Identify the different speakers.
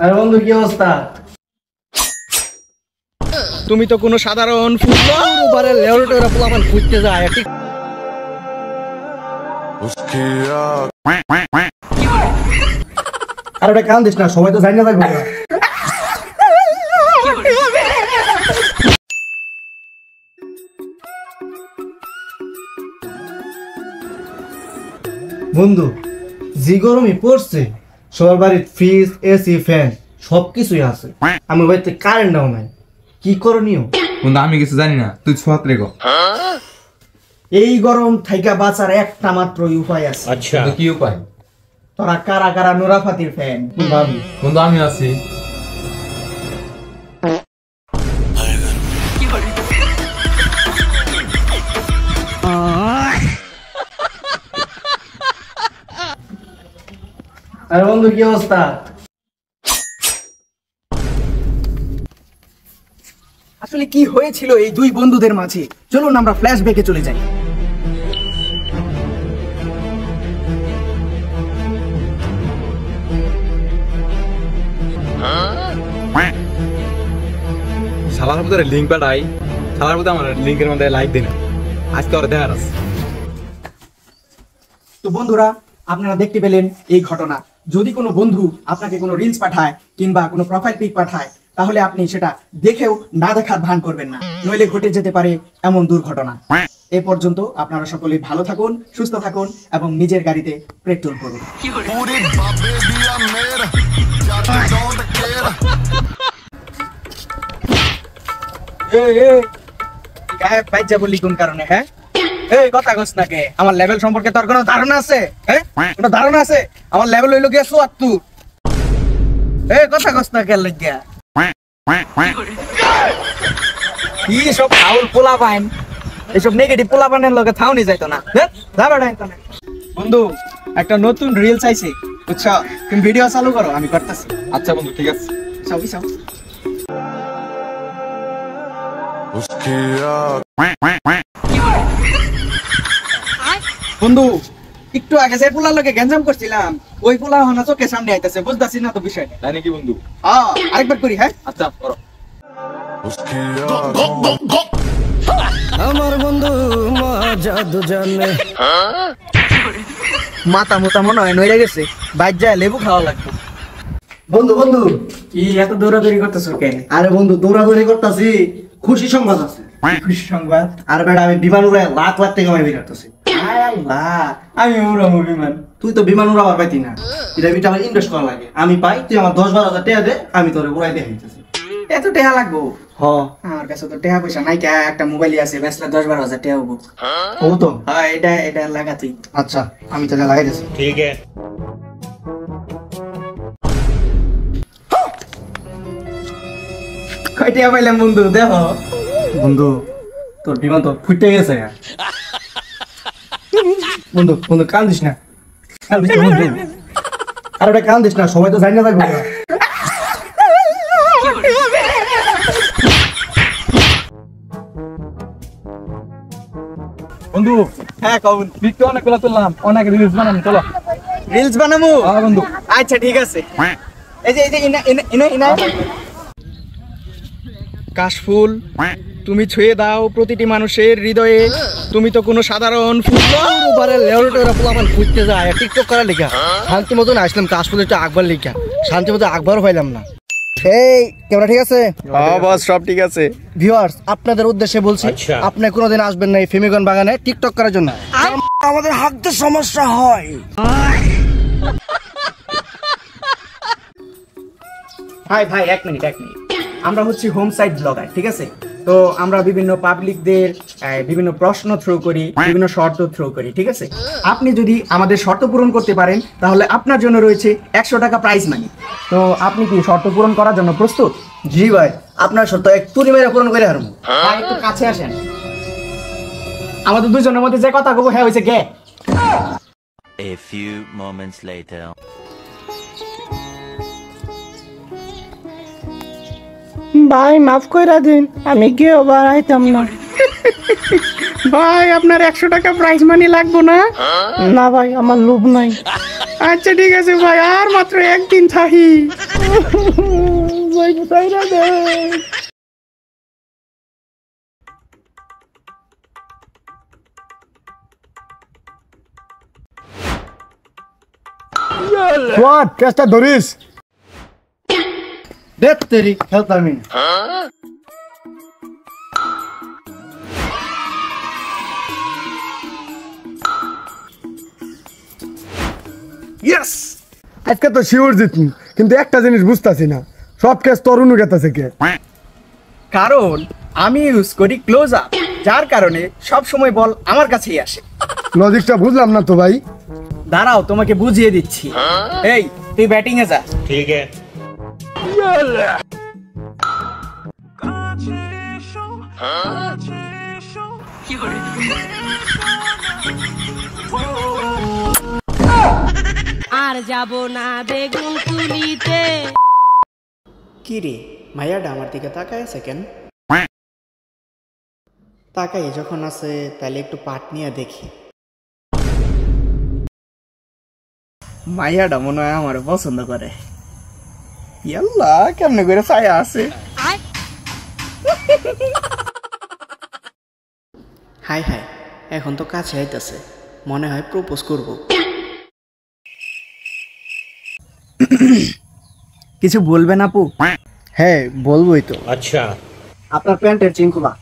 Speaker 1: আরে বন্ধু কি অবস্থা? তুমি তো কোনো সাধারণ ফুটবল লেউটোরা পোলাপান খুঁজতে যায় ঠিক। আর ওটা কান দিস না, সবাই তো জানি না থাকবে। বন্ধু যে গরমই পড়ছে, সবার বাড়ির ফ্রিজ, এসি, ফ্যান সবকিছুই আছে, আমার বাড়িতে কারেন্টও নাই, কি করণীয়?
Speaker 2: বন্ধু আমি কিছু জানি না, তুই ছোঁয়াত রেখো।
Speaker 1: এই গরম থাইকা বাঁচার একটা মাত্র উপায় আছে।
Speaker 2: আচ্ছা কি উপায়?
Speaker 1: তোরা কারা কারা নোরাফাতির ফ্যান ভাবি?
Speaker 2: বন্ধু আমি আছি।
Speaker 1: আরে বন্ধু কি অবস্থা? আসলে কি হয়েছিল এই দুই বন্ধুদের মাঝে? চলুন আমরা ফ্ল্যাশব্যাকে চলে যাই।
Speaker 2: শালার মধ্যে লিঙ্ক পাঠাই, শালার মধ্যে আমার লিঙ্কের মধ্যে লাইক দিন, আজকে ওরা দেখার আছে।
Speaker 1: তো বন্ধুরা আপনারা দেখতে পেলেন এই ঘটনা। যদি কোনো বন্ধু আপনাকে কোনো রিলস পাঠায় কিংবা কোনো প্রোফাইল পিক পাঠায়, তাহলে আপনি সেটা দেখেও না দেখার ভান করবেন না, নইলে ঘটে যেতে পারে এমন দুর্ঘটনা। এ পর্যন্ত আপনারা সকলে ভালো থাকুন, সুস্থ থাকুন এবং নিজের গাড়িতে পেট্রোল করুন। বলি কোন কারণে? হ্যাঁ এই কথা কস না কে? আমার লেভেল সম্পর্কে তোর কোনো ধারণা আছে? হ্যাঁ কোনো ধারণা আছে? আমার লেভেল হইলো গিয়া ৭৪। এই কথা কস না কে লাগিয়া? কি সব ফাউল পোলা পাইন, এসব নেগেটিভ পোলা পানের লগে থাউনি যাইতো না। বন্ধু একটা নতুন রিলস আইছে বুঝছো, তুমি ভিডিও চালু করো, আমি করতেছি।
Speaker 2: আচ্ছা বন্ধু ঠিক আছে।
Speaker 1: বন্ধু একটু আগে যে পোলার লগে গ্যাঞ্জাম করছিলাম, ওই পোলা হনা চোখের সামনে আইতাছে, বুঝতাছি না তো বিষয়টা।
Speaker 2: তাই নাকি বন্ধু?
Speaker 1: আরেকবার করি। হ্যাঁ
Speaker 2: আচ্ছা করো।
Speaker 1: আমার বন্ধু জাদু জানে, মাথা মোটা মনে হয় নইরে গেছে, বাইর যায় লেবু খাওয়া লাগবে। বন্ধু বন্ধু কি এত দৌড়াদৌড়ি করতেছো কেন? আরে বন্ধু দৌড়াদৌড়ি করতেছি, খুশি সংবাদ আছে। খুশি সংবাদ? আর বেটা আমি বিমান উড়ায় লাখ লাখ টাকা আমি বেরোতেছি। আমি উড়াবো বিমান? তুই তো বিমান উড়াবার পাইতি না, এটা আমার ইনভেস্ট করা লাগে, আমি পাই, তুই আমার ১০-১২ হাজার টাকা দে, আমি তোরে উড়াই দেখাইতেছি। এত টাকা লাগবো? আমার কাছে তো টাকা পয়সা নাই, একটা মোবাইলই আছে, বেচলে ১০-১২ হাজার টাকা হবো। ও তো হ্যাঁ, এটা লাগাতেই। আচ্ছা আমি তাহলে লাগাই দিচ্ছি। ঠিক আছে। কয় টাকা পাইলাম বন্ধু দেখো? বন্ধু তোর বিমান তো ফুটে গেছে। বন্ধু বন্ধু কান্দিস না, বন্ধু আর ওটা কান্দিস না, সবাই তো জানি না থাকবে।
Speaker 2: বন্ধু
Speaker 1: হ্যাঁ কখন
Speaker 2: পিক তো অনেকগুলো তুললাম, অনেক রিলস বানাবো, চলো।
Speaker 1: রিলস বানাবো?
Speaker 2: হ্যাঁ বন্ধু।
Speaker 1: আচ্ছা ঠিক আছে। এই যে ইনা কাশফুল, তুমি ছুঁয়ে দাও প্রতিটি মানুষের হৃদয়ে। তুমি তো কোনো সাধারণ ফুটবল লেউটোরা পোলাপান খুঁজতে যায় টিকটক করার লিখা। শান্তি মতন আসলাম কাশফুলের তো আকবার লিখা, শান্তি মতো আকবারও পাইলাম না। এই ক্যামেরা ঠিক আছে?
Speaker 3: হ্যাঁ বস সব ঠিক আছে।
Speaker 1: ভিউয়ার্স আপনাদের উদ্দেশ্যে বলছি, আপনি কোনোদিন আসবেন না এই ফেমিগন বাগানে টিকটক করার জন্য, আমাদের হাঁটতে সমস্যা হয়। ভাই এক মিনিট, আমরা হচ্ছি হোম সাইট ব্লগার, ঠিক আছে? তো আমরা বিভিন্ন পাবলিকদের বিভিন্ন প্রশ্ন থ্রো করি, বিভিন্ন শর্ত থ্রো করি, ঠিক আছে? আপনি যদি আমাদের শর্ত পূরণ করতে পারেন তাহলে আপনার জন্য রয়েছে ১০০ টাকা প্রাইজ মানি। তো আপনি কি শর্ত পূরণ করার জন্য প্রস্তুত? জি ভাই, আপনার শর্ত একটু মেরে পূরণ করে হারবো। ভাই একটু কাছে আসেন, আমাদের দুজনের মধ্যে যে কথা কব হ্যাঁ হয়েছে গে।
Speaker 4: A few moments later.
Speaker 1: ভাই মাফ কইরা দিন, আমি কেউ বাড়াইতাম না। ভাই আপনার ১০০ টাকা প্রাইজ মানি লাগবো না? না ভাই আমার লোভ নাই।
Speaker 3: আচ্ছা ঠিক আছে ভাই, আর মাত্র একদিন থাকি। ভাই কোথায় না দে।
Speaker 5: সোয়াদ কেসটা ধরিস।
Speaker 1: দেখ তেরি খেলতামই না।
Speaker 5: ইয়েস, আজকে তো শিওর জিতনি, কিন্তু একটা জিনিস বুঝতাছি না, সব কেস তরুণ গেতাছে কে?
Speaker 3: কারণ আমি ইউজ করি ক্লোজ আপ, যার কারণে সব সময় বল আমার কাছেই আসে।
Speaker 5: লজিকটা বুঝলাম না তো ভাই।
Speaker 3: দাঁড়াও তোমাকে বুঝিয়ে দিচ্ছি। এই তুই ব্যাটিং এ যা।
Speaker 6: আর যাব না বেগুন তুলিতে।
Speaker 3: কি রে মাইয়াটা আমার দিকে তাকায় আছে কেন? তাকাই যখন আছে তাহলে একটু পাট নিয়ে দেখি। মাইয়াটা মনে হয় আমার পছন্দ করে। ইয়াল্লা কেমনে করে ছায়া আছে। হাই হাই, এখন তো কাছে আইতাছে, মনে হয় প্রপোজ করব। কিছু বলবেন আপু? হ্যাঁ বলবোই তো।
Speaker 1: আপনার প্যান্টের চিন খোলা।